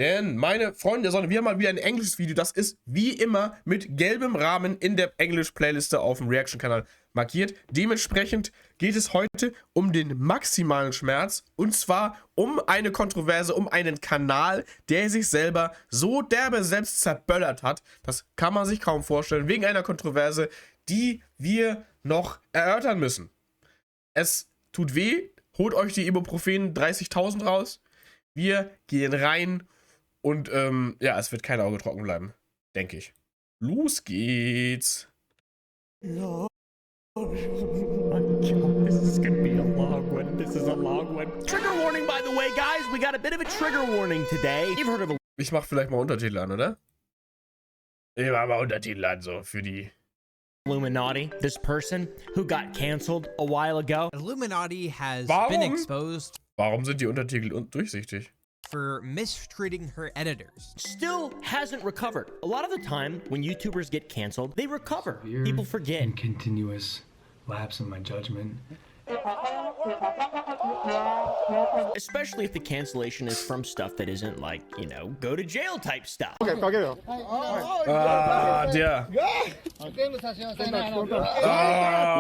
Denn, meine Freunde, sondern wir haben mal wieder ein englisches Video. Das ist wie immer mit gelbem Rahmen in der Englisch-Playliste auf dem Reaction-Kanal markiert. Dementsprechend geht es heute um den maximalen Schmerz. Und zwar um eine Kontroverse, um einen Kanal, der sich selber so derbe selbst zerböllert hat. Das kann man sich kaum vorstellen. Wegen einer Kontroverse, die wir noch erörtern müssen. Es tut weh. Holt euch die Ibuprofen 30.000 raus. Wir gehen rein. Und ja, es wird kein Auge trocken bleiben, denke ich. Los geht's. Oh my God, this is gonna be a long one. This is a long one. Trigger warning, by the way, guys. We got a bit of a trigger warning today. You've heard of a... Ich mach vielleicht mal Untertitel an, oder? Ich mach mal Untertitel an, so für die... Illuminaughtii, this person who got canceled a while ago. Illuminaughtii has Warum? been exposed Warum sind die Untertitel durchsichtig? for mistreating her editors. Still hasn't recovered. A lot of the time, when YouTubers get canceled, they recover. People forget. And continuous lapse in my judgment. Especially if the cancellation is from stuff that isn't like, you know, go to jail type stuff. Der.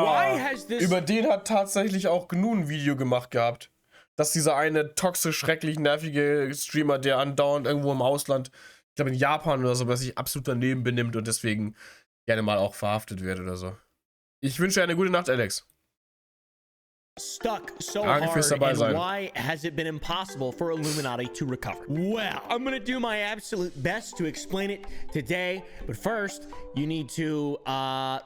Why has this... Über den hat tatsächlich auch GNU ein Video gemacht gehabt. Dass dieser eine toxisch, schrecklich nervige Streamer, der andauernd irgendwo im Ausland, ich glaube in Japan oder so, was sich absolut daneben benimmt und deswegen gerne mal auch verhaftet wird oder so. Ich wünsche dir eine gute Nacht, Alex. Stuck so Danke fürs hard, dabei and sein. why has it been impossible for Illuminaughtii to recover? Well, I'm gonna do my absolute best to explain it today, but first, you need to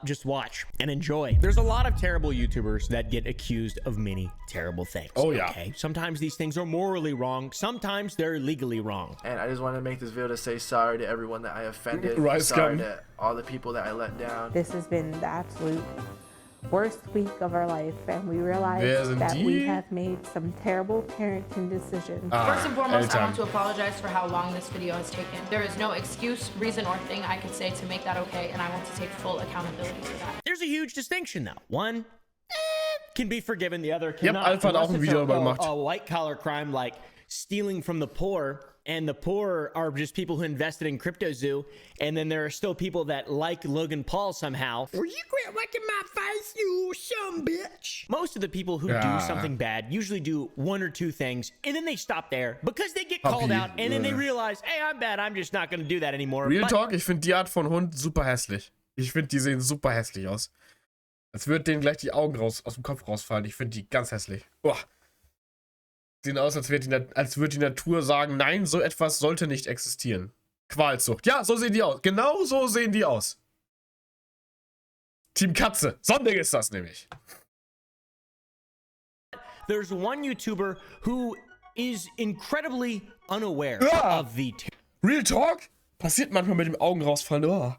just watch and enjoy. There's a lot of terrible YouTubers that get accused of many terrible things. Oh, yeah. Okay, sometimes these things are morally wrong, sometimes they're legally wrong. And I just wanted to make this video to say sorry to everyone that I offended. Right, sorry scum. to all the people that I let down. This has been the absolute worst week of our life, and we Wer realize sind that die? we have made some terrible parenting decisions. First and foremost, I Eltern. want to apologize for how long this video has taken. There is no excuse, reason, or thing I could say to make that okay, and I want to take full accountability for that. There's a huge distinction though. One can be forgiven, the other Yep, cannot. Alpha hat auch Unless ein it's Video darüber gemacht. a white-collar crime like stealing from the poor, and the poor are just people who invested in CryptoZoo, and then there are still people that like Logan Paul somehow. Will you quit licking my face, you some bitch? Most of the people who do something bad usually do one or two things, and then they stop there because they get called out, and then they realize, hey, I'm bad, I'm just not going to do that anymore. Real But Talk, ich finde die Art von Hund super hässlich. Ich finde, die sehen super hässlich aus. Als würden denen gleich die Augen aus dem Kopf rausfallen. Ich finde die ganz hässlich. Boah. Sehen aus, als würde die Natur sagen, nein, so etwas sollte nicht existieren. Qualzucht. Ja, so sehen die aus. Genau so sehen die aus. Team Katze. Sonntag ist das nämlich. there's one YouTuber who is incredibly unaware of the... Real Talk? Passiert manchmal mit dem Augen rausfallen. Oh.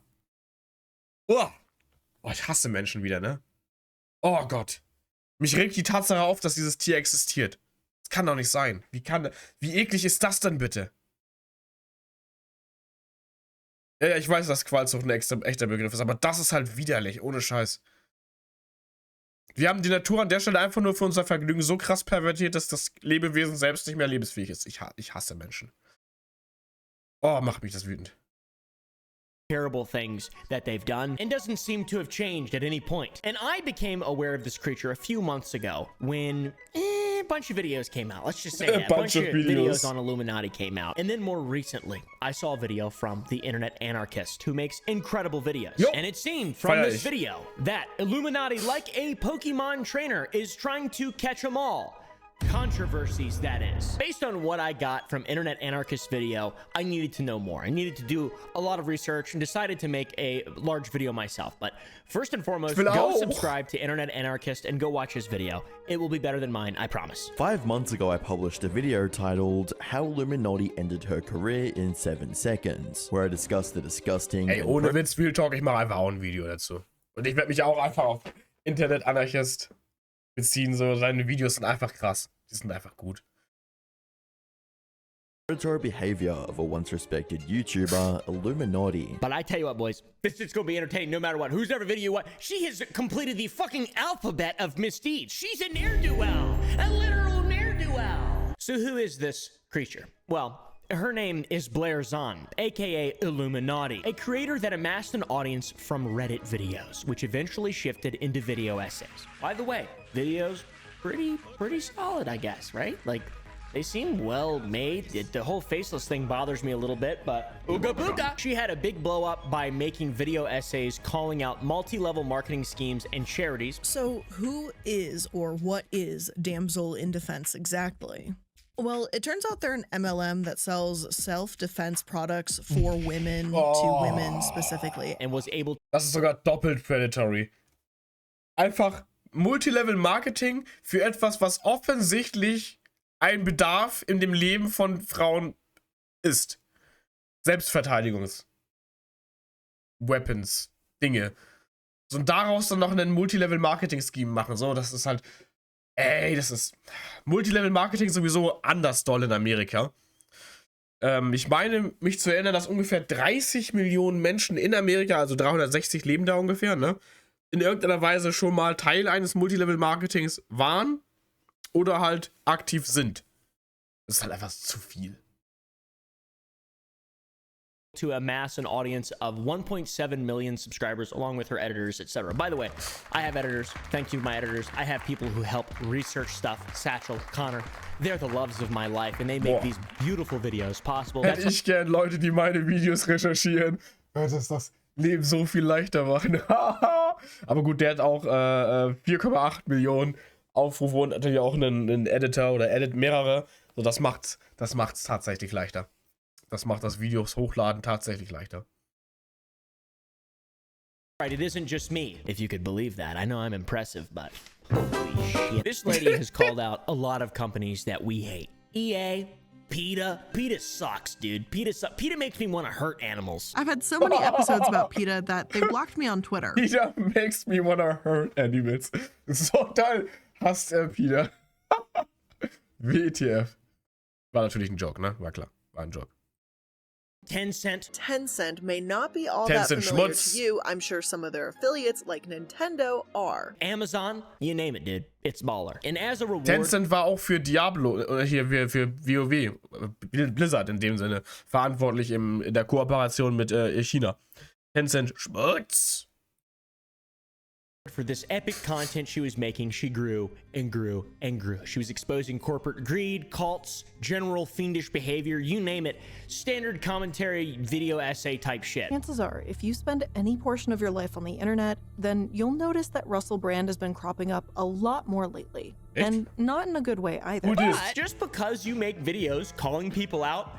Oh, ich hasse Menschen wieder, ne? Oh Gott. Mich regt die Tatsache auf, dass dieses Tier existiert. Das kann doch nicht sein. Wie eklig ist das denn bitte? Ja, ich weiß, dass Qualzucht ein echter Begriff ist, aber das ist halt widerlich, ohne Scheiß. Wir haben die Natur an der Stelle einfach nur für unser Vergnügen so krass pervertiert, dass das Lebewesen selbst nicht mehr lebensfähig ist. Ich hasse Menschen. Oh, macht mich das wütend. terrible things that they've done and doesn't seem to have changed at any point. And I became aware of this creature a few months ago when a bunch of videos came out. Let's just say that. A bunch of videos on Illuminaughtii came out. And then more recently, I saw a video from the internet anarchist who makes incredible videos. And it seemed from this video that Illuminaughtii, like a Pokemon trainer, is trying to catch them all. Controversies, that is. Based on what I got from Internet Anarchist video, I needed to know more. I needed to do a lot of research and decided to make a large video myself. But first and foremost, go subscribe to Internet Anarchist and go watch his video. It will be better than mine, I promise. 5 months ago, I published a video titled How Illuminaughtii Ended Her Career in 7 Seconds, where I discussed the disgusting... Ey, ohne Witz, Real Talk, ich mache einfach auch ein Video dazu. Und ich werde mich auch einfach auf Internet Anarchist beziehen, so seine Videos sind einfach krass. Die sind einfach gut. predatory behavior of a once respected YouTuber, Illuminaughtii. But I tell you what, boys, this is gonna be entertaining no matter what. Whose ever video what? She has completed the fucking alphabet of misdeeds. She's a ne'er-do-well, a literal ne'er-do-well. So who is this creature? Well, Her name is Blair Zahn, aka iilluminaughtii, a creator that amassed an audience from Reddit videos, which eventually shifted into video essays. By the way, videos pretty solid, I guess, right? Like, they seem well made. The whole faceless thing bothers me a little bit, but ooga booga. She had a big blow up by making video essays calling out multi-level marketing schemes and charities. So who is or what is Damsel in Defense exactly? Well, it turns out they're an MLM that sells self-defense products for women to women specifically. And was able. Das ist sogar doppelt predatory. Einfach Multilevel-Marketing für etwas, was offensichtlich ein Bedarf in dem Leben von Frauen ist. Selbstverteidigungs-Weapons, Dinge. So, und daraus dann noch einen Multilevel-Marketing-Scheme machen. So, das ist halt. Ey, das ist. Multilevel-Marketing sowieso anders doll in Amerika. Ich meine, mich zu erinnern, dass ungefähr 30 Millionen Menschen in Amerika, also 360 leben da ungefähr, ne? In irgendeiner Weise schon mal Teil eines Multilevel-Marketings waren oder halt aktiv sind. Das ist halt einfach zu viel. To amass an audience of 1.7 million subscribers along with her editors, etc. By the way, I have editors. Thank you, my editors. I have people who help research stuff. Satchel, Connor, they're the loves of my life and they make these beautiful videos possible. Hätte ich gern Leute, die meine Videos recherchieren. Würde es das Leben so viel leichter machen. Aber gut, der hat auch 4,8 Millionen Aufrufe und natürlich auch einen Editor oder edit mehrere. So, das macht's tatsächlich leichter. Das macht das Videos hochladen tatsächlich leichter. Right, it isn't just me. If you could believe that. I know I'm impressive, but holy shit. This lady has called out a lot of companies that we hate. EA, PETA. PETA sucks, dude. PETA makes me want to hurt animals. I've had so many episodes about PETA that they blocked me on Twitter. PETA makes me want to hurt animals. So toll. Hasst PETA. WTF. War natürlich ein Joke, ne? War klar. War ein Joke. Tencent may not be all Tencent that familiar Schmutz. to you. I'm sure some of their affiliates, like Nintendo, are. Amazon, you name it, dude. It's baller. And as a reward... Tencent war auch für Diablo, oder hier für WoW, Blizzard in dem Sinne, verantwortlich in der Kooperation mit China. Tencent Schmutz. For this epic content she was making, she grew and grew and grew. She was exposing corporate greed, cults, general fiendish behavior, you name it. Standard commentary, video essay type shit. Chances are, if you spend any portion of your life on the internet, then you'll notice that Russell Brand has been cropping up a lot more lately. And not in a good way either. But just because you make videos calling people out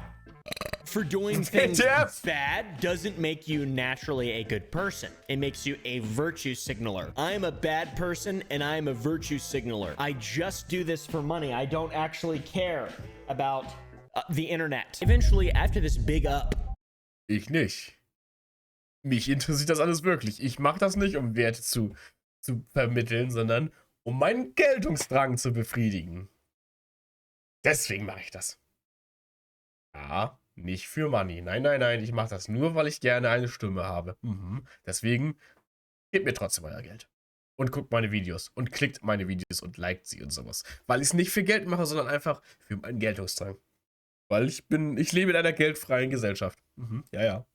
for doing things bad doesn't make you naturally a good person. It makes you a virtue signaler. I'm a bad person and I'm a virtue signaler. I just do this for money. I don't actually care about the internet. Eventually, after this big up. Ich nicht. Mich interessiert das alles wirklich. Ich mache das nicht, um Werte zu vermitteln, sondern um meinen Geltungsdrang zu befriedigen. Deswegen mache ich das. Ja. Nicht für Money. Nein, nein, nein. Ich mache das nur, weil ich gerne eine Stimme habe. Deswegen gebt mir trotzdem euer Geld. Und guckt meine Videos. Und klickt meine Videos und liked sie und sowas. Weil ich es nicht für Geld mache, sondern einfach für meinen Geltungsdrang. Weil ich lebe in einer geldfreien Gesellschaft. Ja, ja.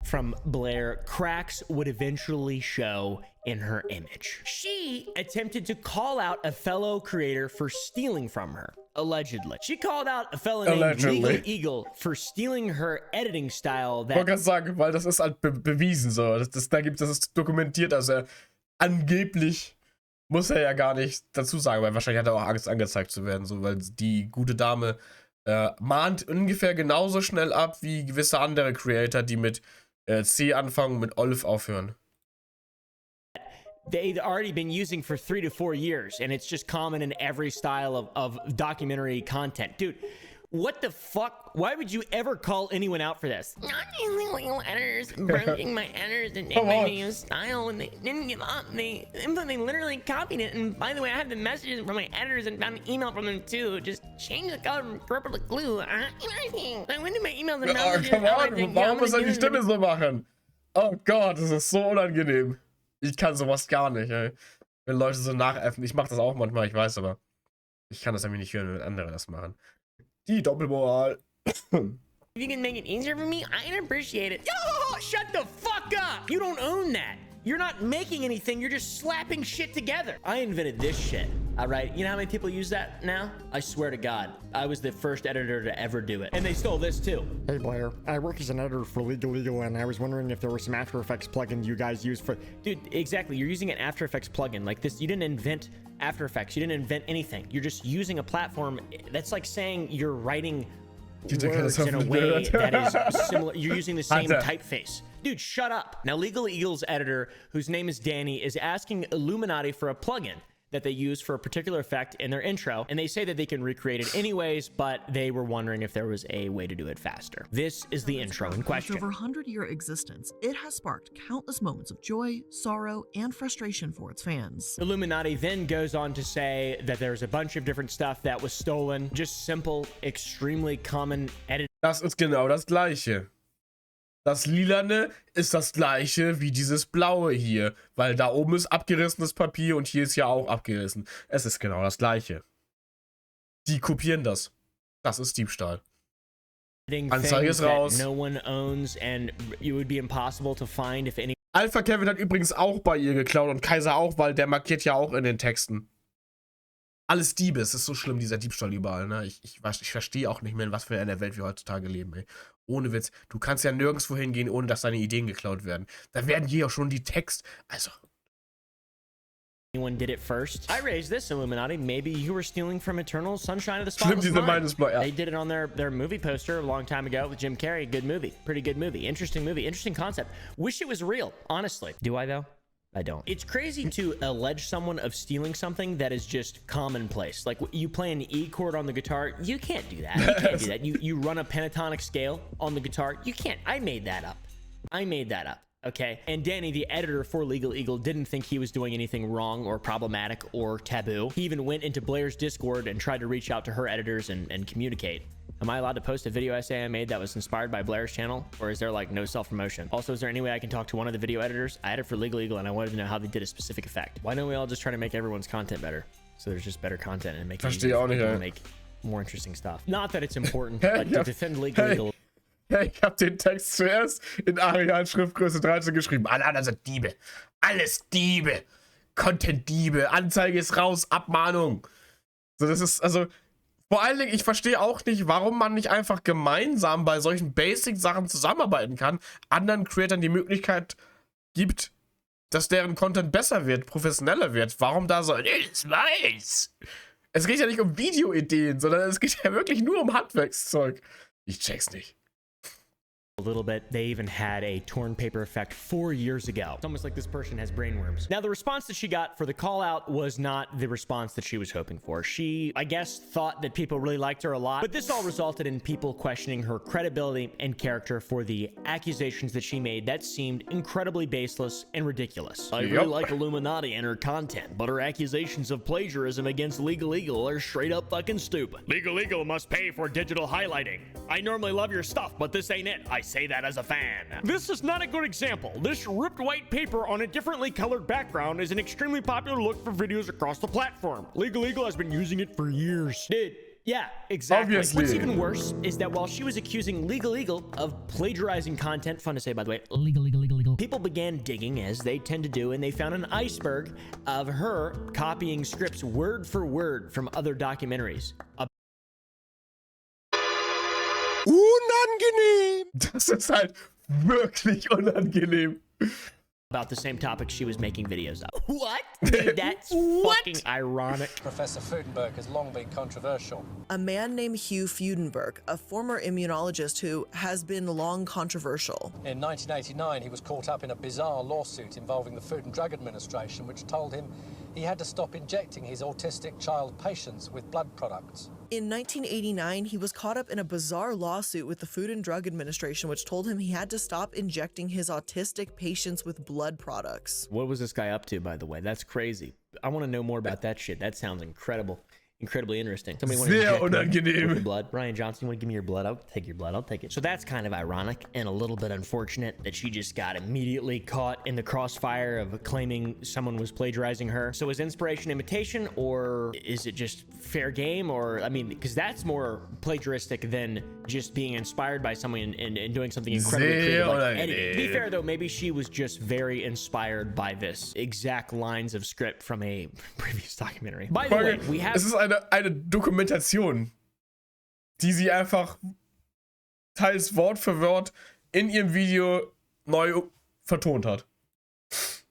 From Blair, cracks would eventually show in her image. She attempted to call out a fellow creator for stealing from her, allegedly. She called out a fellow named Legal Eagle for stealing her editing style. Ich wollte gerade sagen, weil das ist halt bewiesen so. Das ist dokumentiert, also angeblich muss er ja gar nicht dazu sagen, weil wahrscheinlich hat er auch Angst, angezeigt zu werden, so, weil die gute Dame mahnt ungefähr genauso schnell ab wie gewisse andere Creator, die mit C anfangen, mit Olive aufhören. They've already been using for 3 to 4 years, and it's just common in every style of documentary content. Dude, what the fuck? Why would you ever call anyone out for this? Not using legal editors, breaking my editors and my new style, and they didn't give up. They literally copied it, and by the way, I have the messages from my editors and found an email from them too. Just change the color from purple to blue. I went to my emails and messages. Warum muss er die Stimme so machen? Oh Gott, das ist so unangenehm. Ich kann sowas gar nicht, ey. Wenn Leute so nachäffen. Ich mache das auch manchmal, ich weiß, aber ich kann das irgendwie nicht hören, wenn andere das machen. Die Doppelmoral. If you can make it easier for me, I'd appreciate it. Oh, shut the fuck up. You don't own that. You're not making anything. You're just slapping shit together. I invented this shit. All right. You know how many people use that now? I swear to God, I was the first editor to ever do it. And they stole this too. Hey Blair, I work as an editor for Legal, and I was wondering if there were some After Effects plugins you guys use for... Dude, exactly. You're using an After Effects plugin like this. You didn't invent After Effects. You didn't invent anything. You're just using a platform. That's like saying you're writing words in a way that is similar. You're using the same typeface. Dude, shut up. Now, Legal Eagle's editor, whose name is Danny, is asking Illuminaughtii for a plugin that they use for a particular effect in their intro, and they say that they can recreate it anyways, but they were wondering if there was a way to do it faster. This is the intro in question. After over 100-year existence, it has sparked countless moments of joy, sorrow, and frustration for its fans. Illuminaughtii then goes on to say that there's a bunch of different stuff that was stolen, just simple, extremely common edit. Das ist genau das Gleiche. Das Lilane ist das Gleiche wie dieses Blaue hier, weil da oben ist abgerissenes Papier und hier ist ja auch abgerissen. Es ist genau das Gleiche. Die kopieren das. Das ist Diebstahl. Anzeige ist raus. No one owns and it would be impossible to find if any. Alpha Kevin hat übrigens auch bei ihr geklaut und Kaiser auch, weil der markiert ja auch in den Texten. Alles Diebe. Es ist so schlimm, dieser Diebstahl überall. Ne? Ich verstehe auch nicht mehr, in was für einer Welt wir heutzutage leben. Ey. Ohne Witz. Du kannst ja nirgendwo hingehen, ohne dass deine Ideen geklaut werden. Da werden hier auch schon die Also. Anyone did it first. I raised this, Illuminaughtii. Maybe you were stealing from Eternal Sunshine of the Spotless Mind. They did it on their movie poster a long time ago with Jim Carrey. Good movie. Pretty good movie. Interesting movie. Interesting concept. Wish it was real, honestly. Do I, though? I don't. It's crazy to allege someone of stealing something that is just commonplace. Like you play an E chord on the guitar, you can't do that. You can't do that. You run a pentatonic scale on the guitar, you can't. I made that up. I made that up. Okay. And Danny, the editor for Legal Eagle, didn't think he was doing anything wrong or problematic or taboo. He even went into Blair's Discord and tried to reach out to her editors and communicate. Am I allowed to post a video essay I made that was inspired by Blair's channel? Or is there like no self-promotion? Also, is there any way I can talk to one of the video editors? I edited for Legal Eagle and I wanted to know how they did a specific effect. Why don't we all just try to make everyone's content better? So there's just better content and make more interesting stuff. Not that it's important, but to defend Legal Eagle. Hey, ich habe den Text zuerst in Arial Schriftgröße 13 geschrieben. Alle anderen sind Diebe. Alles Diebe. Content-Diebe. Anzeige ist raus. Abmahnung. So, das ist, also... Vor allen Dingen, ich verstehe auch nicht, warum man nicht einfach gemeinsam bei solchen Basic-Sachen zusammenarbeiten kann, anderen Creatern die Möglichkeit gibt, dass deren Content besser wird, professioneller wird. Warum da so, das weiß. Es geht ja nicht um Videoideen, sondern es geht ja wirklich nur um Handwerkszeug. Ich check's nicht. A little bit. They even had a torn paper effect 4 years ago. It's almost like this person has brainworms. Now, the response that she got for the call out was not the response that she was hoping for. She, I guess, thought that people really liked her a lot, but this all resulted in people questioning her credibility and character for the accusations that she made that seemed incredibly baseless and ridiculous. I really like Illuminaughtii and her content, but her accusations of plagiarism against Legal Eagle are straight up fucking stupid. Legal Eagle must pay for digital highlighting. I normally love your stuff, but this ain't it. I say that as a fan. This is not a good example. This ripped white paper on a differently colored background is an extremely popular look for videos across the platform. Legal Eagle has been using it for years. Dude, yeah, exactly. Obviously. What's even worse is that while she was accusing Legal Eagle of plagiarizing content, fun to say by the way, legal, people began digging as they tend to do, and they found an iceberg of her copying scripts word for word from other documentaries. Unangenehm! Das ist halt wirklich unangenehm. About the same topic she was making videos of. What? Dude, that's fucking ironic. Professor Freudenberg has long been controversial. A man named Hugh Freudenberg, a former immunologist who has been long controversial. In 1989, he was caught up in a bizarre lawsuit involving the Food and Drug Administration, which told him he had to stop injecting his autistic child patients with blood products. In 1989, he was caught up in a bizarre lawsuit with the Food and Drug Administration, which told him he had to stop injecting his autistic patients with blood products. What was this guy up to, by the way? That's crazy. I want to know more about that shit. That sounds incredible. incredibly interesting. Somebody want to Sehr inject me unangenehm. with your blood. Ryan Johnson, you want to give me your blood? I'll take your blood. I'll take it. So that's kind of ironic and a little bit unfortunate that she just got immediately caught in the crossfire of claiming someone was plagiarizing her. So is inspiration imitation, or is it just fair game? Or, I mean, because that's more plagiaristic than just being inspired by someone and doing something incredibly creative like editing. To be fair though, maybe she was just very inspired by this exact lines of script from a previous documentary. By the way, we have... Es ist eine Dokumentation, die sie einfach teils Wort für Wort in ihrem Video neu vertont hat.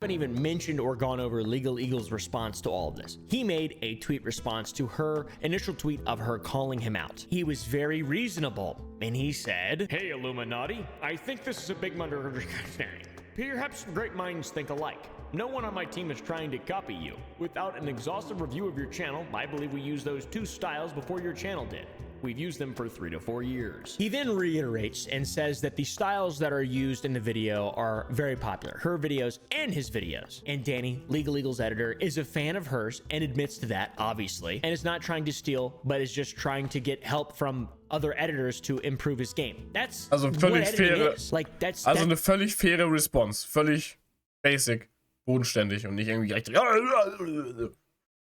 Haven't even mentioned or gone over Legal Eagle's response to all of this. He made a tweet response to her initial tweet of her calling him out. He was very reasonable, and he said, "Hey Illuminati, I think this is a big misunderstanding. Perhaps great minds think alike. No one on my team is trying to copy you. Without an exhaustive review of your channel, I believe we used those two styles before your channel did. We've used them for 3 to 4 years." He then reiterates and says that the styles that are used in the video are very popular, her videos and his videos. And Danny, Legal Eagle's editor, is a fan of hers and admits to that, obviously, and is not trying to steal, but is just trying to get help from other editors to improve his game. That's Also what völlig editing faire, is. Like, that's eine völlig faire Response, völlig basic, bodenständig und nicht irgendwie gleich.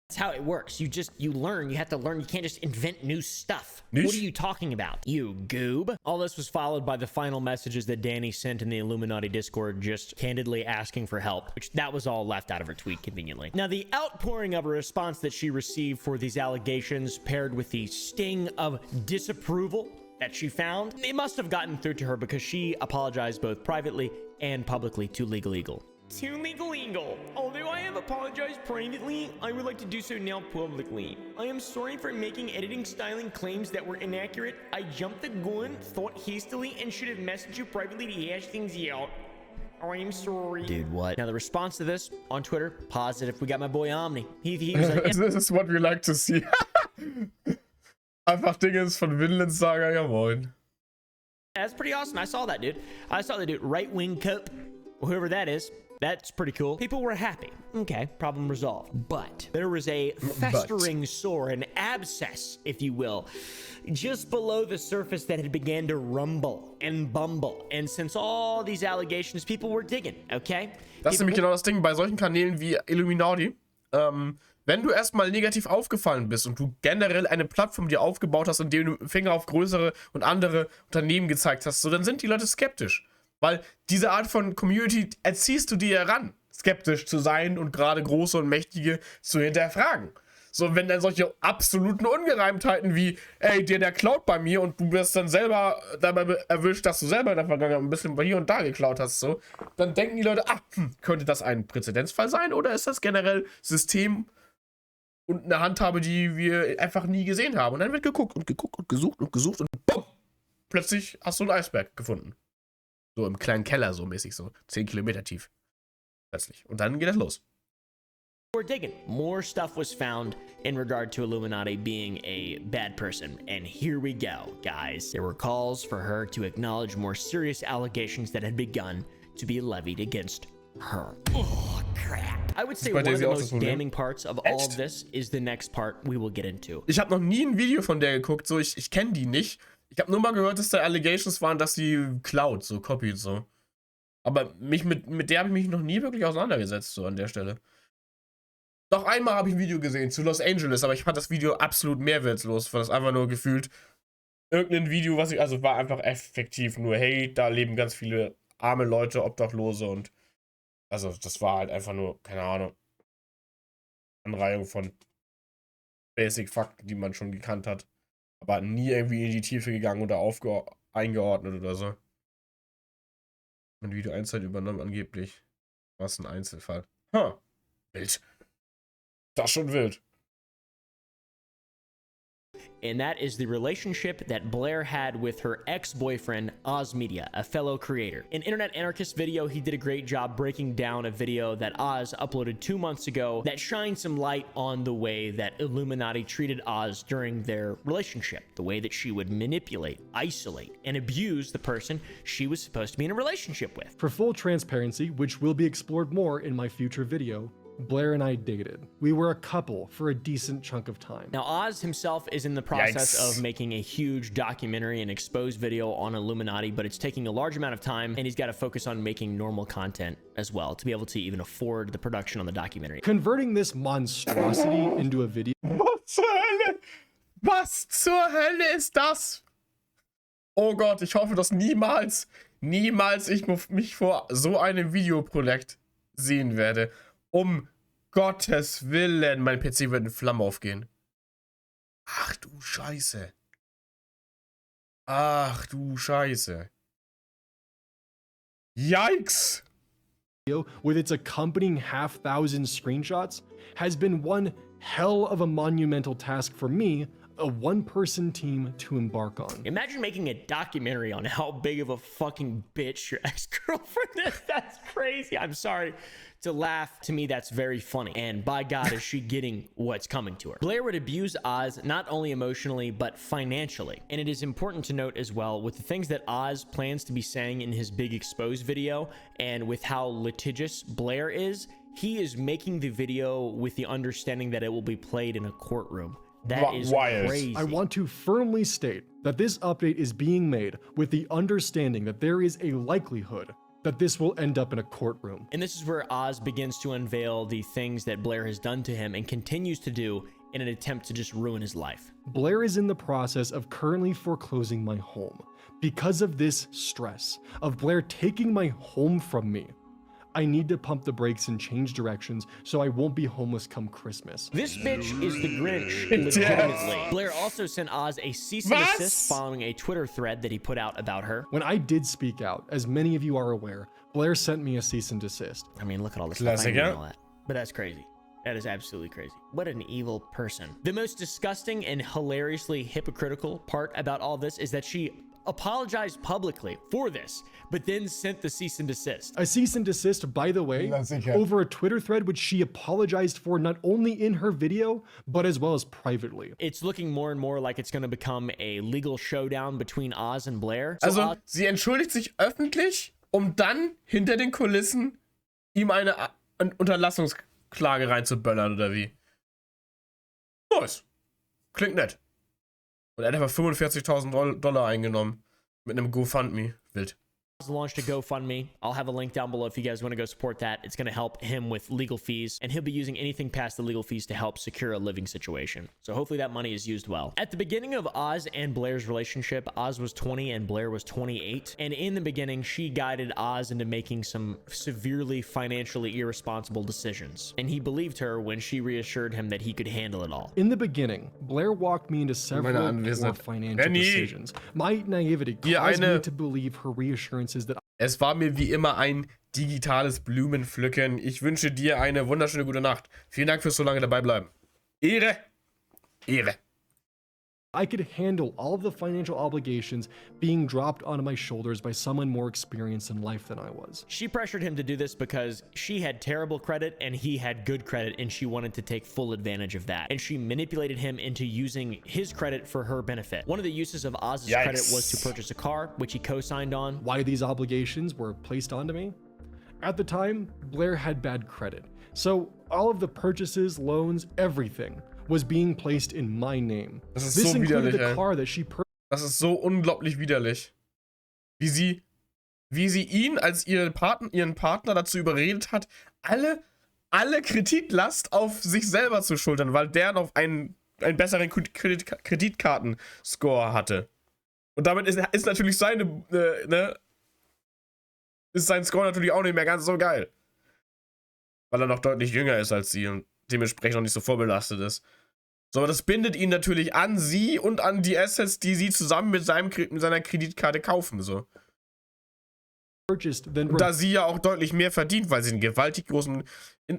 That's how it works. You learn. You have to learn. You can't just invent new stuff. Nicht? What are you talking about, you goob? All this was followed by the final messages that Danny sent in the Illuminati Discord, just candidly asking for help, which that was all left out of her tweet conveniently. Now, the outpouring of a response that she received for these allegations, paired with the sting of disapproval that she found, it must have gotten through to her because she apologized both privately and publicly to Legal Eagle. To Legal Eagle, although I have apologized privately, I would like to do so now publicly. I am sorry for making editing styling claims that were inaccurate. I jumped the gun, thought hastily, and should have messaged you privately to hash things out. I am sorry. Dude, what? Now, the response to this on Twitter, positive. We got my boy Omni. He was like, This is what we like to see. Einfach Dinge von Vinland Saga, ja moin. That's pretty awesome. I saw that, dude. I saw that dude. Right wing cup, whoever that is. That's pretty cool. People were happy. Okay, problem resolved. But there was a festering sore, an abscess, if you will, just below the surface that had began to rumble and bumble. And since all these allegations, people were digging, okay? Das ist nämlich genau das Ding bei solchen Kanälen wie Illuminaughtii. Wenn du erstmal negativ aufgefallen bist und du generell eine Plattform dir aufgebaut hast, indem du Finger auf größere und andere Unternehmen gezeigt hast, so, dann sind die Leute skeptisch. Weil diese Art von Community erziehst du dir heran, skeptisch zu sein und gerade große und mächtige zu hinterfragen. So, wenn dann solche absoluten Ungereimtheiten wie, ey, der klaut bei mir und du wirst dann selber dabei erwischt, dass du selber in der Vergangenheit ein bisschen hier und da geklaut hast, so, dann denken die Leute, könnte das ein Präzedenzfall sein oder ist das generell System und eine Handhabe, die wir einfach nie gesehen haben? Und dann wird geguckt und gesucht und bumm, plötzlich hast du einen Eisberg gefunden. So im kleinen Keller, so mäßig, so 10 Kilometer tief. Plötzlich. Und dann geht das los. We're digging. More stuff was found in regard to Illuminati being a bad person. And here we go, guys. There were calls for her to acknowledge more serious allegations that had begun to be levied against her. Oh, crap. I would say one of the most damning parts of all of this is the next part we will get into. Ich habe noch nie ein Video von der geguckt, so ich kenne die nicht. Ich habe nur mal gehört, dass da Allegations waren, dass sie klaut, so copied, so. Aber mit der habe ich mich noch nie wirklich auseinandergesetzt, so an der Stelle. Doch einmal habe ich ein Video gesehen zu Los Angeles, aber ich fand das Video absolut mehrwertlos, weil das einfach nur gefühlt irgendein Video, also war einfach effektiv nur, hey, da leben ganz viele arme Leute, Obdachlose und also das war halt einfach nur, keine Ahnung, Anreihung von Basic-Fakten, die man schon gekannt hat. Aber nie irgendwie in die Tiefe gegangen oder eingeordnet oder so. Ein Video Einzeit übernommen angeblich. Was ein Einzelfall. Wild. Das schon wild. And that is the relationship that Blair had with her ex-boyfriend, Oz Media, a fellow creator. In Internet Anarchist video, he did a great job breaking down a video that Oz uploaded 2 months ago that shines some light on the way that Illuminati treated Oz during their relationship, the way that she would manipulate, isolate, and abuse the person she was supposed to be in a relationship with. For full transparency, which will be explored more in my future video, Blair and I dated. We were a couple for a decent chunk of time. Now, Oz himself is in the process of making a huge documentary and exposed video on Illuminati, but it's taking a large amount of time, and he's got to focus on making normal content as well to be able to even afford the production on the documentary. Converting this monstrosity into a video. Was zur Hölle? Was zur Hölle ist das? Oh Gott, ich hoffe, dass niemals ich mich vor so einem Videoprojekt sehen werde. Um Gottes Willen, mein PC wird in Flammen aufgehen. Ach du Scheiße. Ach du Scheiße. Yikes! With its accompanying half-thousand screenshots has been one hell of a monumental task for me, a one-person team to embark on. Imagine making a documentary on how big of a fucking bitch your ex-girlfriend is. That's crazy. I'm sorry to laugh. To me, that's very funny. And by God, is she getting what's coming to her. Blair would abuse Oz not only emotionally, but financially. And it is important to note as well, with the things that Oz plans to be saying in his big exposed video, and with how litigious Blair is, he is making the video with the understanding that it will be played in a courtroom. That is crazy. I want to firmly state that this update is being made with the understanding that there is a likelihood that this will end up in a courtroom. And this is where Oz begins to unveil the things that Blair has done to him and continues to do in an attempt to just ruin his life. Blair is in the process of currently foreclosing my home. Because of this stress of Blair taking my home from me, I need to pump the brakes and change directions so I won't be homeless come Christmas. This bitch is the Grinch, legitimately. Blair also sent Oz a cease and desist following a Twitter thread that he put out about her. When I did speak out, as many of you are aware, Blair sent me a cease and desist. I mean, look at all this stuff. I know all that. But that's crazy. That is absolutely crazy. What an evil person. The most disgusting and hilariously hypocritical part about all this is that she apologized publicly for this, but then sent the cease and desist. A cease and desist, by the way, over a Twitter thread which she apologized for not only in her video, but as well as privately. It's looking more and more like it's going to become a legal showdown between Oz and Blair. Also, sie entschuldigt sich öffentlich, um dann hinter den Kulissen ihm eine Unterlassungsklage reinzuböllern, oder wie? Nice. Klingt nett. Und er hat einfach $45.000 eingenommen mit einem GoFundMe. Wild. Launched a GoFundMe. I'll have a link down below if you guys want to go support that. It's going to help him with legal fees, and he'll be using anything past the legal fees to help secure a living situation. So hopefully that money is used well. At the beginning of Oz and Blair's relationship, Oz was 20 and Blair was 28. And in the beginning, she guided Oz into making some severely financially irresponsible decisions. And he believed her when she reassured him that he could handle it all. In the beginning, Blair walked me into several poor financial decisions. My naivety caused me to believe her reassurance. Es war mir wie immer ein digitales Blumenpflücken. Ich wünsche dir eine wunderschöne gute Nacht. Vielen Dank fürs so lange dabei bleiben. Ehre. Ehre. I could handle all of the financial obligations being dropped onto my shoulders by someone more experienced in life than I was. She pressured him to do this because she had terrible credit and he had good credit, and she wanted to take full advantage of that. And she manipulated him into using his credit for her benefit. One of the uses of Oz's credit was to purchase a car, which he co-signed on. Why these obligations were placed onto me? At the time, Blair had bad credit. So all of the purchases, loans, everything was being placed in my name. Das ist so widerlich, das ist so unglaublich widerlich. Wie sie ihn als ihren Partner dazu überredet hat, alle Kreditlast auf sich selber zu schultern, weil der noch einen besseren Kreditkartenscore hatte. Und damit ist natürlich ist sein Score natürlich auch nicht mehr ganz so geil. Weil er noch deutlich jünger ist als sie und dementsprechend noch nicht so vorbelastet ist. So, aber das bindet ihn natürlich an sie und an die Assets, die sie zusammen mit seiner Kreditkarte kaufen, so. Und da sie ja auch deutlich mehr verdient, weil sie einen gewaltig großen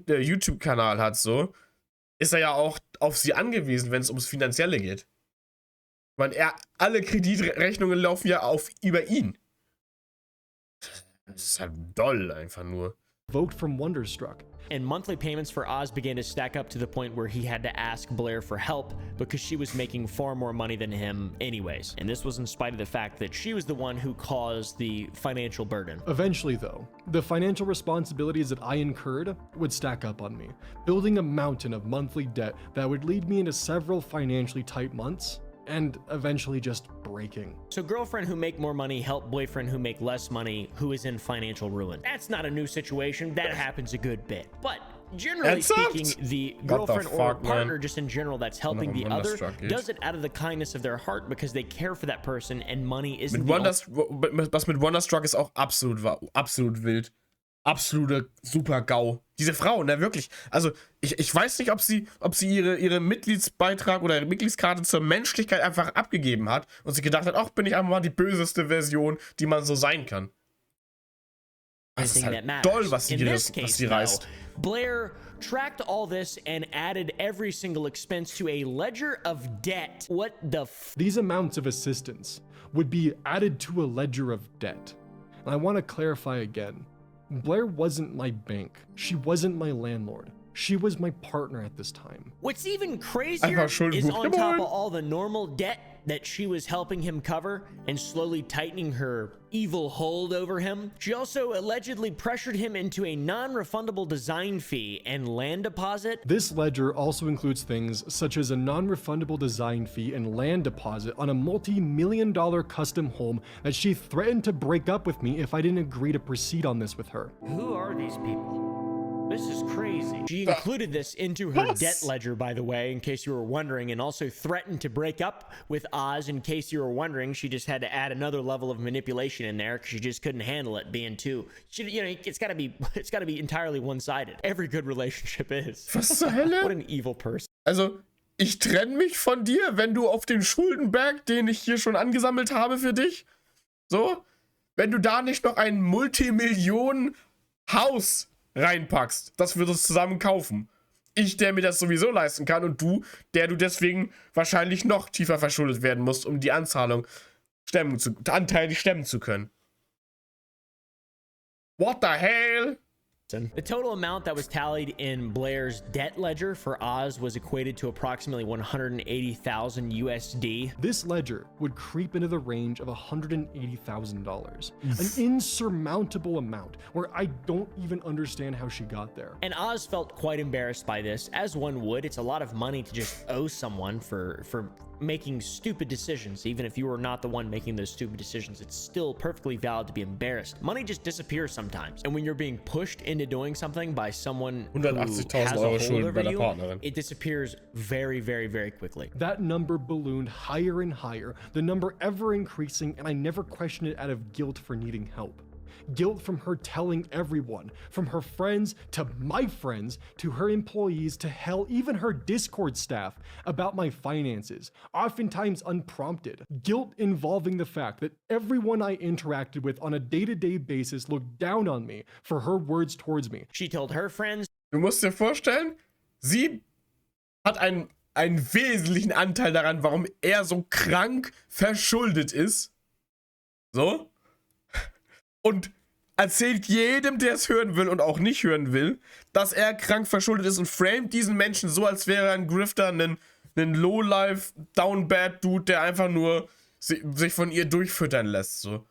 YouTube-Kanal hat, so, ist er ja auch auf sie angewiesen, wenn es ums Finanzielle geht. Weil alle Kreditrechnungen laufen ja über ihn. Das ist halt doll, einfach nur. Vote from Wonderstruck. and monthly payments for Oz began to stack up to the point where he had to ask Blair for help because she was making far more money than him anyways. And this was in spite of the fact that she was the one who caused the financial burden. Eventually, though, the financial responsibilities that I incurred would stack up on me, building a mountain of monthly debt that would lead me into several financially tight months and eventually just breaking. So girlfriend who make more money help boyfriend who make less money who is in financial ruin. That's not a new situation. That happens a good bit. But generally speaking, the girlfriend or partner just in general that's helping the other does it out of the kindness of their heart because they care for that person and money isn't das mit Wonderstruck ist auch absolut wild. Absolute super GAU. Diese Frau, ne, wirklich. Also, ich weiß nicht, ob sie ihre Mitgliedsbeitrag oder ihre Mitgliedskarte zur Menschlichkeit einfach abgegeben hat und sie gedacht hat, ach, bin ich einfach mal die böseste Version, die man so sein kann. Das ist halt toll, was sie reißt. Blair tracked all this and added every single expense to a ledger of debt. What the f— These amounts of assistance would be added to a ledger of debt. And I want to clarify again. Blair wasn't my bank. She wasn't my landlord. She was my partner at this time. What's even crazier is on top of all the normal debt that she was helping him cover and slowly tightening her evil hold over him, she also allegedly pressured him into a non-refundable design fee and land deposit. This ledger also includes things such as a non-refundable design fee and land deposit on a multi-million-dollar custom home that she threatened to break up with me if I didn't agree to proceed on this with her. Who are these people? This is crazy. She included this into her debt ledger, by the way, in case you were wondering, and also threatened to break up with Oz in case you were wondering. She just had to add another level of manipulation in there because she just couldn't handle it being too. You know, it's got to be entirely one-sided. Every good relationship is. Was zur Hölle? What an evil person. Also, ich trenne mich von dir, wenn du auf den Schuldenberg, den ich hier schon angesammelt habe für dich, so, wenn du da nicht noch ein Multimillionen-Haus reinpackst, das wir uns zusammen kaufen. Ich, der mir das sowieso leisten kann, und du, der du deswegen wahrscheinlich noch tiefer verschuldet werden musst, um die Anzahlung anteilig stemmen zu können. What the hell? The total amount that was tallied in Blair's debt ledger for Oz was equated to approximately 180,000 USD. This ledger would creep into the range of $180,000, an insurmountable amount where I don't even understand how she got there. And Oz felt quite embarrassed by this, as one would. It's a lot of money to just owe someone for making stupid decisions. Even if you were not the one making those stupid decisions, it's still perfectly valid to be embarrassed. Money just disappears sometimes, and when you're being pushed into doing something by someone who has a hold over you, it disappears very, very, very quickly. That number ballooned higher and higher, the number ever increasing, and I never questioned it out of guilt for needing help. Guilt from her telling everyone, from her friends to my friends, to her employees, to hell, even her Discord staff, about my finances, oftentimes unprompted. Guilt involving the fact that everyone I interacted with on a day-to-day basis looked down on me for her words towards me. She told her friends. Du musst dir vorstellen, sie hat einen wesentlichen Anteil daran, warum er so krank verschuldet ist. So. Und erzählt jedem, der es hören will und auch nicht hören will, dass er krank verschuldet ist und framet diesen Menschen so, als wäre er ein Grifter, ein Lowlife, Down-Bad-Dude, der einfach nur sich von ihr durchfüttern lässt. So.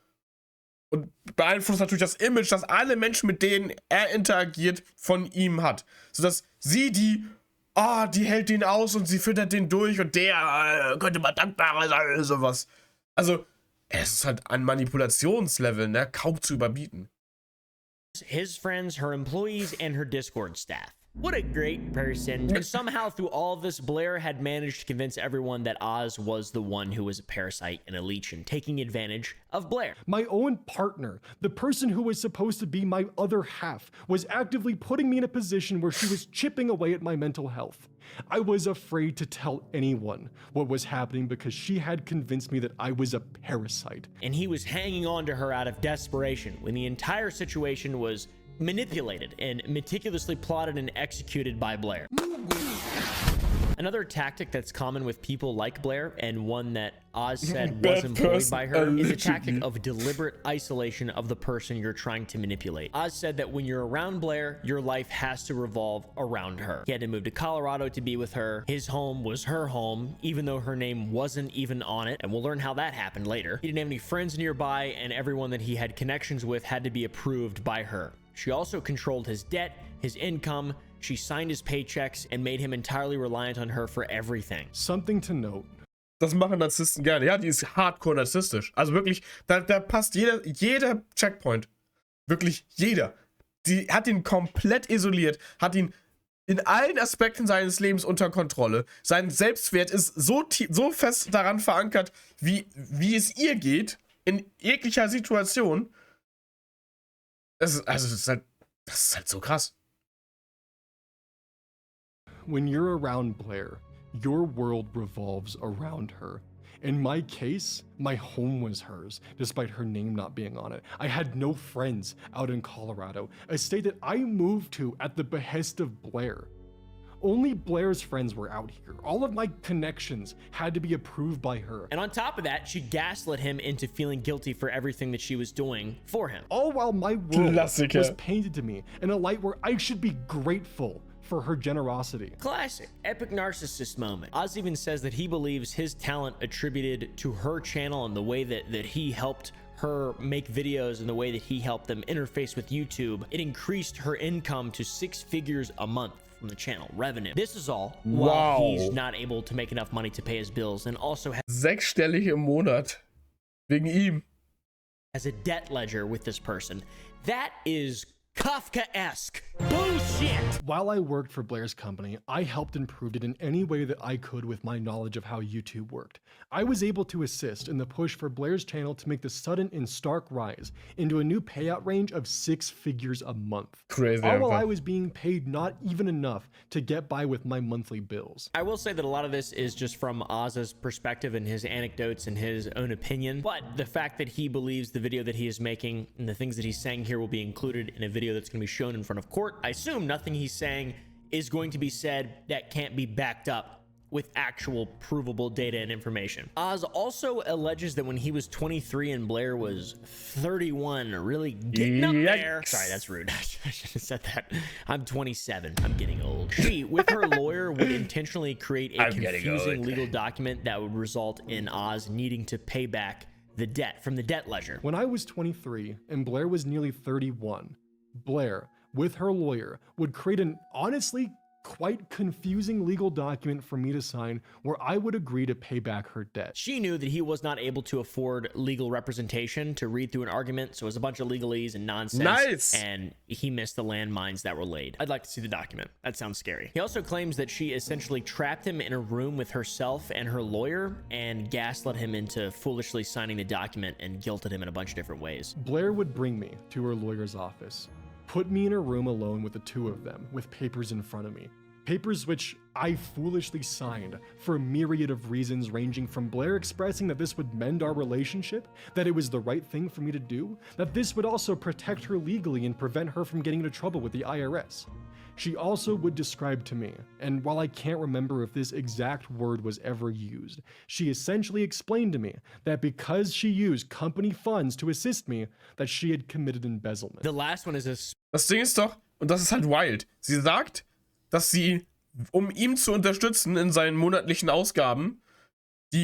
Und beeinflusst natürlich das Image, das alle Menschen, mit denen er interagiert, von ihm hat. Sodass sie die hält den aus und sie füttert den durch und der könnte mal dankbarer sein oder sowas. Also, es ist halt an Manipulationslevel, ne, kaum zu überbieten. His friends, her employees, and her Discord staff. What a great person. And somehow through all of this, Blair had managed to convince everyone that Oz was the one who was a parasite and a leech and taking advantage of Blair. My own partner, the person who was supposed to be my other half, was actively putting me in a position where she was chipping away at my mental health. I was afraid to tell anyone what was happening because she had convinced me that I was a parasite. And he was hanging on to her out of desperation when the entire situation was manipulated and meticulously plotted and executed by Blair. Another tactic that's common with people like Blair, and one that Oz said was employed by her, is a tactic of deliberate isolation of the person you're trying to manipulate. Oz said that when you're around Blair, your life has to revolve around her. He had to move to Colorado to be with her. His home was her home, even though her name wasn't even on it, and we'll learn how that happened later. He didn't have any friends nearby, and everyone that he had connections with had to be approved by her. She also controlled his debt, his income. She signed his paychecks and made him entirely reliant on her for everything. Something to note. Das machen Narzissten gerne. Ja, die ist hardcore narzisstisch. Also wirklich, da passt jeder Checkpoint. Wirklich jeder. Die hat ihn komplett isoliert, hat ihn in allen Aspekten seines Lebens unter Kontrolle. Sein Selbstwert ist so fest daran verankert, wie es ihr geht, in jeglicher Situation. Das ist halt so krass. When you're around Blair, your world revolves around her. In my case, my home was hers, despite her name not being on it. I had no friends out in Colorado, a state that I moved to at the behest of Blair. Only Blair's friends were out here. All of my connections had to be approved by her. And on top of that, she gaslit him into feeling guilty for everything that she was doing for him. All while my world was painted to me in a light where I should be grateful for her generosity. Classic. Epic narcissist moment. Oz even says that he believes his talent attributed to her channel and the way that he helped her make videos and the way that he helped them interface with YouTube, it increased her income to 6 figures a month from the channel revenue. This is all while he's not able to make enough money to pay his bills, and also has 6-stellig im Monat wegen ihm. As a debt ledger with this person. That is Kafka-esque bullshit. While I worked for Blair's company, I helped improve it in any way that I could with my knowledge of how YouTube worked. I was able to assist in the push for Blair's channel to make the sudden and stark rise into a new payout range of 6 figures a month. Crazy. All while I was being paid not even enough to get by with my monthly bills. I will say that a lot of this is just from Oz's perspective and his anecdotes and his own opinion, but the fact that he believes the video that he is making and the things that he's saying here will be included in a video that's going to be shown in front of court, I assume nothing he's saying is going to be said that can't be backed up with actual provable data and information. Oz also alleges that when he was 23 and Blair was 31, really getting up there. Sorry, that's rude. I should have said that. I'm 27. I'm getting old. She, with her lawyer, would intentionally create a confusing legal document that would result in Oz needing to pay back the debt from the debt ledger. When I was 23 and Blair was nearly 31, Blair, with her lawyer, would create an honestly quite confusing legal document for me to sign where I would agree to pay back her debt. She knew that he was not able to afford legal representation to read through an argument, so it was a bunch of legalese and nonsense. Nice. And he missed the landmines that were laid. I'd like to see the document. That sounds scary. He also claims that she essentially trapped him in a room with herself and her lawyer and gaslit him into foolishly signing the document and guilted him in a bunch of different ways. Blair would bring me to her lawyer's office, put me in a room alone with the two of them, with papers in front of me. Papers which I foolishly signed for a myriad of reasons, ranging from Blair expressing that this would mend our relationship, that it was the right thing for me to do, that this would also protect her legally and prevent her from getting into trouble with the IRS. She also would describe to me, and while I can't remember if this exact word was ever used, she essentially explained to me that because she used company funds to assist me, that she had committed embezzlement. The last one is a... Das Ding ist doch, und das ist halt wild, sie sagt, dass sie, um ihn zu unterstützen in seinen monatlichen Ausgaben,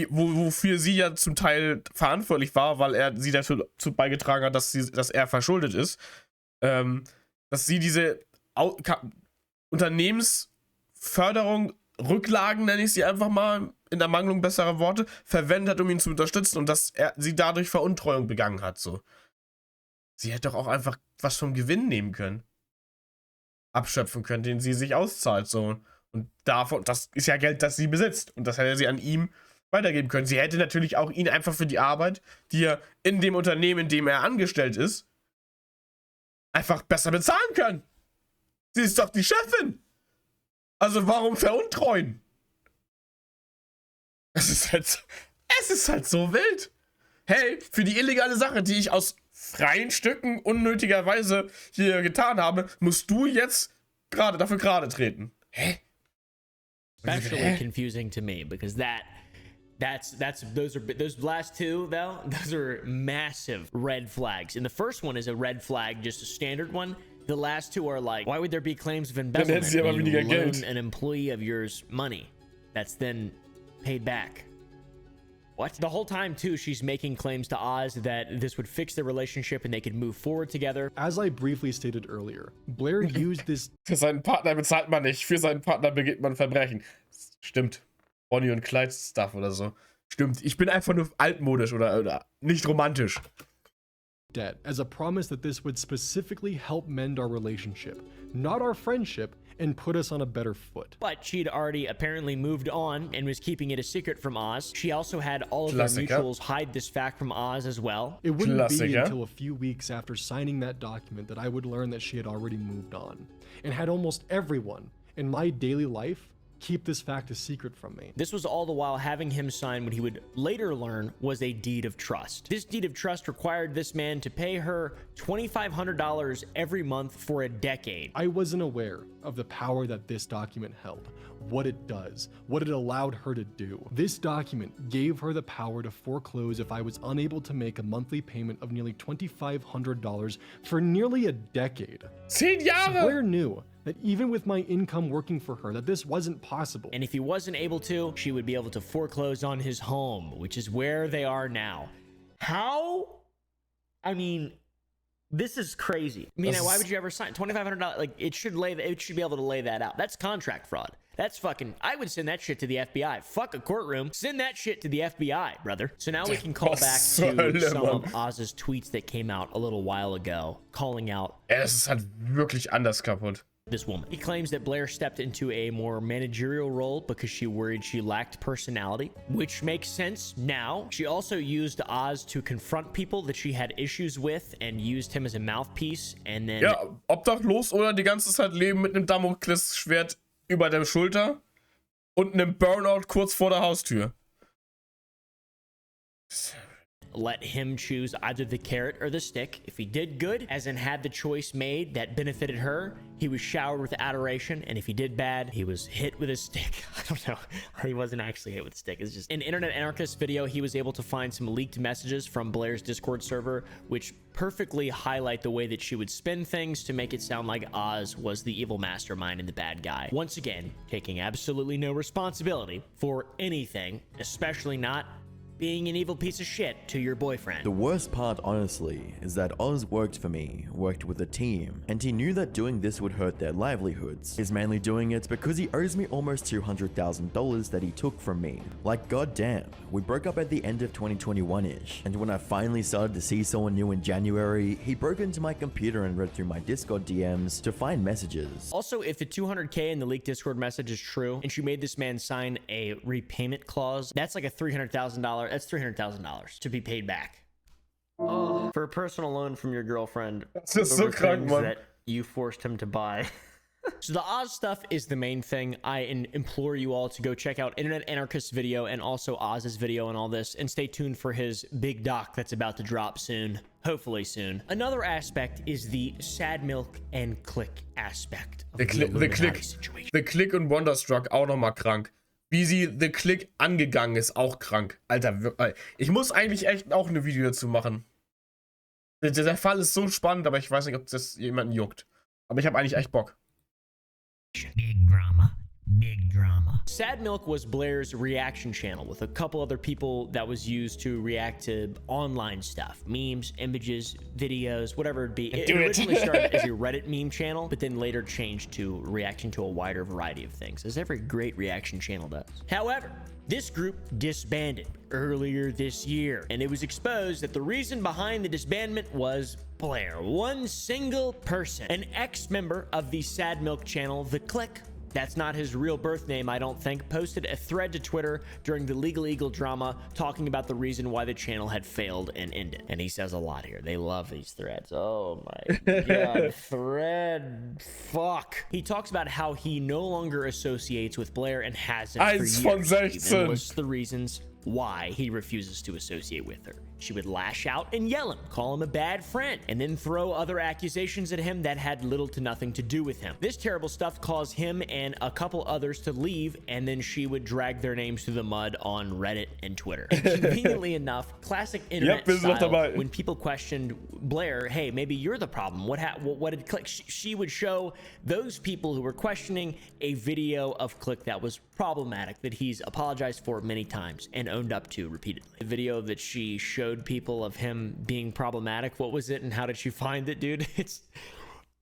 wofür sie ja zum Teil verantwortlich war, weil er sie dazu beigetragen hat, dass er verschuldet ist, dass sie diese Unternehmensförderung, Rücklagen, nenne ich sie einfach mal, in der Mangelung besserer Worte, verwendet hat, um ihn zu unterstützen und dass sie dadurch Veruntreuung begangen hat, so. Sie hätte doch auch einfach was vom Gewinn nehmen können. Abschöpfen können, den sie sich auszahlt, so. Und davon, das ist ja Geld, das sie besitzt. Und das hätte sie an ihm weitergeben können. Sie hätte natürlich auch ihn einfach für die Arbeit, die er in dem Unternehmen, in dem er angestellt ist, einfach besser bezahlen können. Sie ist doch die Chefin. Also warum veruntreuen? Es ist halt so wild. Hey, für die illegale Sache, die ich aus freien Stücken unnötigerweise hier getan habe, musst du jetzt dafür gerade treten. Hä? especially confusing to me because those last two though, those are massive red flags. And the first one is a red flag, just a standard one. The last two are like, why would there be claims of embezzlement when you loan an employee of yours money that's then paid back? What? The whole time too, she's making claims to Oz that this would fix their relationship and they could move forward together. As I briefly stated earlier, Blair used this. Für seinen Partner bezahlt man nicht, für seinen Partner begeht man Verbrechen. Stimmt. Bonnie und Clyde Stuff oder so. Stimmt. Ich bin einfach nur altmodisch oder nicht romantisch. Debt as a promise that this would specifically help mend our relationship, not our friendship, and put us on a better foot. But she'd already apparently moved on and was keeping it a secret from Oz. She also had all of their mutuals hide this fact from Oz as well. It wouldn't be until a few weeks after signing that document that I would learn that she had already moved on and had almost everyone in my daily life keep this fact a secret from me. This was all the while having him sign what he would later learn was a deed of trust. This deed of trust required this man to pay her $2,500 every month for a decade. I wasn't aware of the power that this document held, what it does, what it allowed her to do. This document gave her the power to foreclose if I was unable to make a monthly payment of nearly $2,500 for nearly a decade. 10 Jahre! Blair knew that even with my income working for her, that this wasn't possible. And if he wasn't able to, she would be able to foreclose on his home, which is where they are now. How? I mean, this is crazy. I mean, why would you ever sign $2,500? Like, it should be able to lay that out. That's contract fraud. That's fucking, I would send that shit to the FBI. Fuck a courtroom. Send that shit to the FBI, brother. So now we can call back to some of Oz's tweets that came out a little while ago, calling out. Es ist halt wirklich anders kaputt. This woman. He claims that Blair stepped into a more managerial role because she worried she lacked personality, which makes sense now. She also used Oz to confront people that she had issues with and used him as a mouthpiece and then... Ja, obdachlos oder die ganze Zeit leben mit einem Damoklesschwert über der Schulter und einem Burnout kurz vor der Haustür. Let him choose either the carrot or the stick. If he did good, as in had the choice made that benefited her, he was showered with adoration. And if he did bad, he was hit with a stick. I don't know. He wasn't actually hit with a stick. It's just in Internet Anarchist video, he was able to find some leaked messages from Blair's Discord server, which perfectly highlight the way that she would spin things to make it sound like Oz was the evil mastermind and the bad guy. Once again, taking absolutely no responsibility for anything, especially not being an evil piece of shit to your boyfriend. The worst part, honestly, is that Oz worked for me, worked with a team, and he knew that doing this would hurt their livelihoods. He's mainly doing it because he owes me almost $200,000 that he took from me. Like, goddamn, we broke up at the end of 2021-ish, and when I finally started to see someone new in January, he broke into my computer and read through my Discord DMs to find messages. Also, if the $200K in the leaked Discord message is true, and she made this man sign a repayment clause, that's like a $300,000. That's $300,000 to be paid back. Oh, for a personal loan from your girlfriend. That's just so krank, man. That you forced him to buy. So the Oz stuff is the main thing. I implore you all to go check out Internet Anarchist's video and also Oz's video and all this, and stay tuned for his big doc that's about to drop soon. Hopefully soon. Another aspect is the sad milk and click aspect of the Illuminati situation. The Click und Wonderstruck auch nochmal krank. Wie sie The Click angegangen ist, auch krank. Alter, ich muss eigentlich echt auch ein Video dazu machen. Der Fall ist so spannend, aber ich weiß nicht, ob das jemanden juckt. Aber ich habe eigentlich echt Bock. Big drama. Big drama. Sad Milk was Blair's reaction channel with a couple other people that was used to react to online stuff. Memes, images, videos, whatever it be. It originally started as a Reddit meme channel, but then later changed to reacting to a wider variety of things, as every great reaction channel does. However, this group disbanded earlier this year, and it was exposed that the reason behind the disbandment was Blair. One single person, an ex-member of the Sad Milk channel, The Click, that's not his real birth name, I don't think, posted a thread to Twitter during the Legal Eagle drama talking about the reason why the channel had failed and ended. And he says a lot here. They love these threads. Oh my god, thread. Fuck. He talks about how he no longer associates with Blair and hasn't for years. Even lists the reasons why he refuses to associate with her. She would lash out and yell him, call him a bad friend, and then throw other accusations at him that had little to nothing to do with him. This terrible stuff caused him and a couple others to leave, and then she would drag their names through the mud on Reddit and Twitter. And conveniently enough, classic internet style, when people questioned Blair, hey, maybe you're the problem. What did Click? She would show those people who were questioning a video of Click that was problematic, that he's apologized for many times and owned up to repeatedly. The video that she showed people of him being problematic, what was it and how did she find it, dude?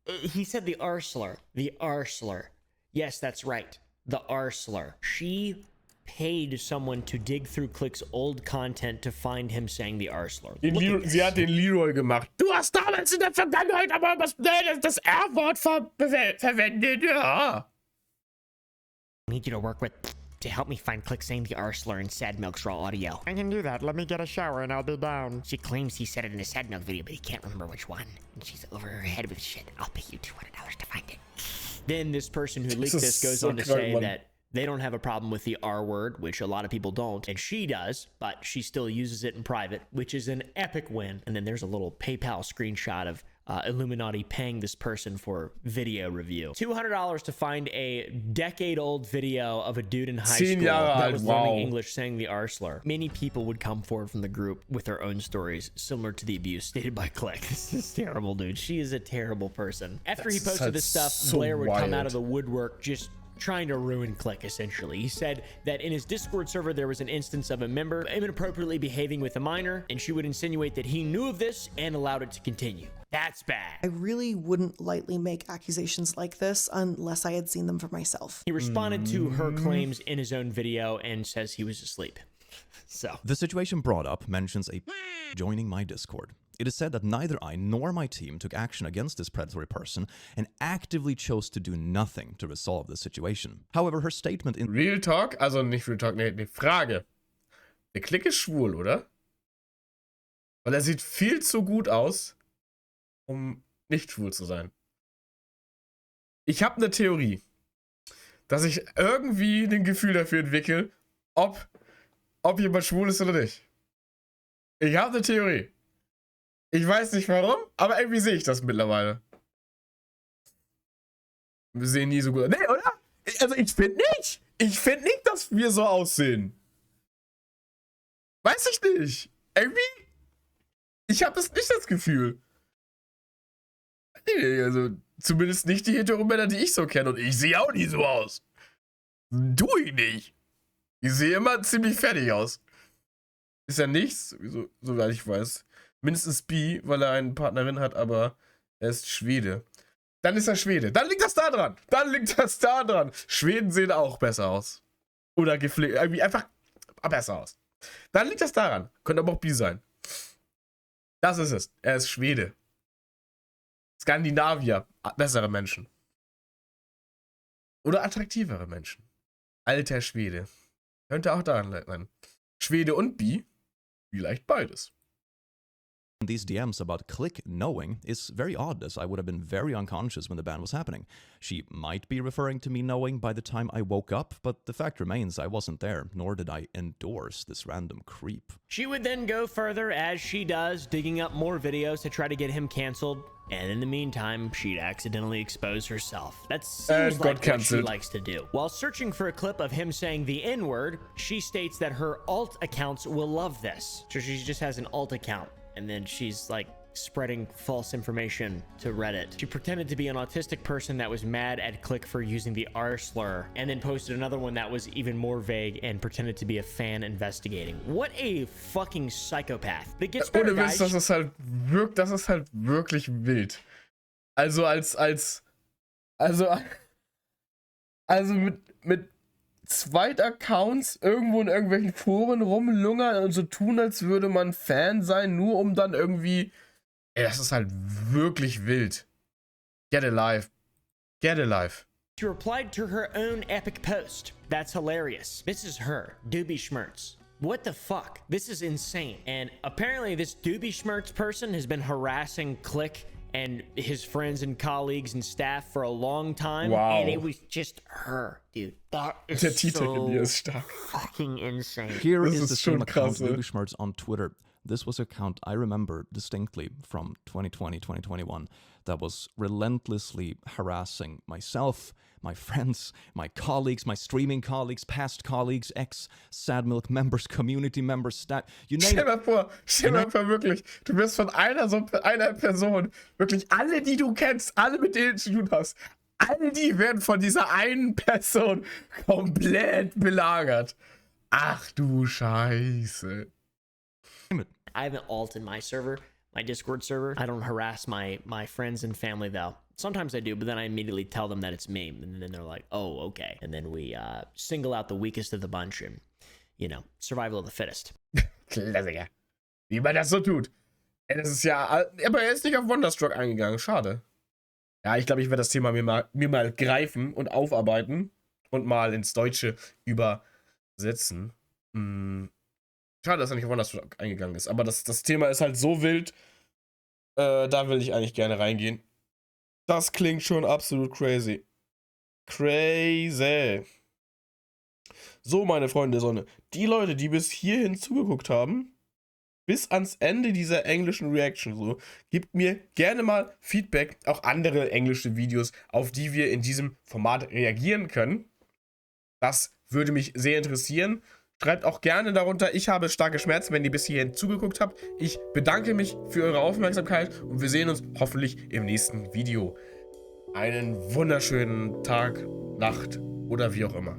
He said the R slur. The R slur. Yes, that's right. The R slur. She paid someone to dig through Click's old content to find him saying the R slur. Sie hat den Leroy gemacht. Du hast damals in der Vergangenheit aber das R-Wort verwendet. Ja. I need you to work with to help me find Click saying the R slur in Sad Milk's raw audio. I can do that. Let me get a shower and I'll be down. She claims he said it in a Sad Milk video, but he can't remember which one. And she's over her head with shit. I'll pay you $200 to find it. Then this person who leaked this goes on to say that they don't have a problem with the R word, which a lot of people don't, and she does, but she still uses it in private, which is an epic win. And then there's a little PayPal screenshot of Illuminaughtii paying this person for video review. $200 to find a decade-old video of a dude in high school that was learning English saying the R slur. Many people would come forward from the group with their own stories similar to the abuse stated by Click. This is terrible, dude. She is a terrible person. After he posted this stuff, Blair would come out of the woodwork just trying to ruin Click, essentially. He said that in his Discord server, there was an instance of a member inappropriately behaving with a minor, and she would insinuate that he knew of this and allowed it to continue. That's bad. I really wouldn't lightly make accusations like this unless I had seen them for myself. He responded to her claims in his own video and says he was asleep. So the situation brought up mentions a joining my Discord. It is said that neither I nor my team took action against this predatory person and actively chose to do nothing to resolve the situation. However, her statement in Real Talk, also nicht Real Talk, nee, Frage. Der Klick ist schwul, oder? Weil er sieht viel zu gut aus, um nicht schwul zu sein. Ich habe eine Theorie, dass ich irgendwie ein Gefühl dafür entwickle, ob jemand schwul ist oder nicht. Ich habe eine Theorie. Ich weiß nicht warum, aber irgendwie sehe ich das mittlerweile. Wir sehen nie so gut aus. Nee, oder? Also ich finde nicht. Ich finde nicht, dass wir so aussehen. Weiß ich nicht. Irgendwie. Ich habe das nicht das Gefühl. Nee, also zumindest nicht die Heteromänner, die ich so kenne. Und ich sehe auch nie so aus. Tue ich nicht. Ich sehe immer ziemlich fertig aus. Ist ja nichts, soweit ich weiß. Mindestens bi, weil er eine Partnerin hat, aber er ist Schwede. Dann ist er Schwede. Dann liegt das da dran. Dann liegt das da dran. Schweden sehen auch besser aus. Oder gepflegt. Irgendwie einfach besser aus. Dann liegt das daran. Könnte aber auch bi sein. Das ist es. Er ist Schwede. Skandinavier. Bessere Menschen. Oder attraktivere Menschen. Alter Schwede. Könnte auch daran sein. Schwede und bi. Vielleicht beides. these DMs about Click knowing is very odd, as I would have been very unconscious when the ban was happening. She might be referring to me knowing by the time I woke up, but the fact remains I wasn't there, nor did I endorse this random creep. She would then go further, as she does, digging up more videos to try to get him canceled. And in the meantime, she'd accidentally expose herself. That seems like what she likes to do. While searching for a clip of him saying the N-word, she states that her alt accounts will love this. So she just has an alt account, and then she's like spreading false information to Reddit. She pretended to be an autistic person that was mad at Click for using the R slur, and then posted another one that was even more vague and pretended to be a fan investigating. What a fucking psychopath. It gets better, guys. Das ist halt wirklich wild. Also mit Zweitaccounts irgendwo in irgendwelchen Foren rumlungern und so tun, als würde man Fan sein, nur um dann irgendwie... Ey, das ist halt wirklich wild. Get alive. Get alive. She replied to her own epic post. That's hilarious. This is her, Doobie Schmertz. What the fuck? This is insane. And apparently this Doobie Schmertz person has been harassing Click and his friends and colleagues and staff for a long time. Wow. And it was just her, dude. That is Der Titel so hier ist stark. fucking insane. Here Das is ist the schon same account, krass, ey. Lügeschmerz on Twitter. This was an account I remember distinctly from 2020, 2021 that was relentlessly harassing myself, my friends, my colleagues, my streaming colleagues, past colleagues, ex-Sad Milk members, community members, you name it. Stell dir mal vor, wirklich, du wirst von einer Person, wirklich alle, die du kennst, alle, mit denen du tun hast, all die werden von dieser einen Person komplett belagert. Ach du Scheiße. I have an alt in my server, my Discord server. I don't harass my friends and family though. Sometimes I do, but then I immediately tell them that it's me, and then they're like, "Oh, okay." And then we single out the weakest of the bunch, and you know, survival of the fittest. Klassiker. Wie man das so tut. Das ist ja, aber er ist nicht auf Wonderstruck eingegangen. Schade. Ja, ich glaube, ich werde das Thema mir mal greifen und aufarbeiten und mal ins Deutsche übersetzen. Schade, dass er nicht auf Wonderstruck eingegangen ist. Aber das Thema ist halt so wild, da will ich eigentlich gerne reingehen. Das klingt schon absolut crazy. Crazy. So, meine Freunde der Sonne. Die Leute, die bis hierhin zugeguckt haben, bis ans Ende dieser englischen Reaction, so, gebt mir gerne mal Feedback, auch andere englische Videos, auf die wir in diesem Format reagieren können. Das würde mich sehr interessieren. Schreibt auch gerne darunter, ich habe starke Schmerzen, wenn ihr bis hierhin zugeguckt habt. Ich bedanke mich für eure Aufmerksamkeit und wir sehen uns hoffentlich im nächsten Video. Einen wunderschönen Tag, Nacht oder wie auch immer.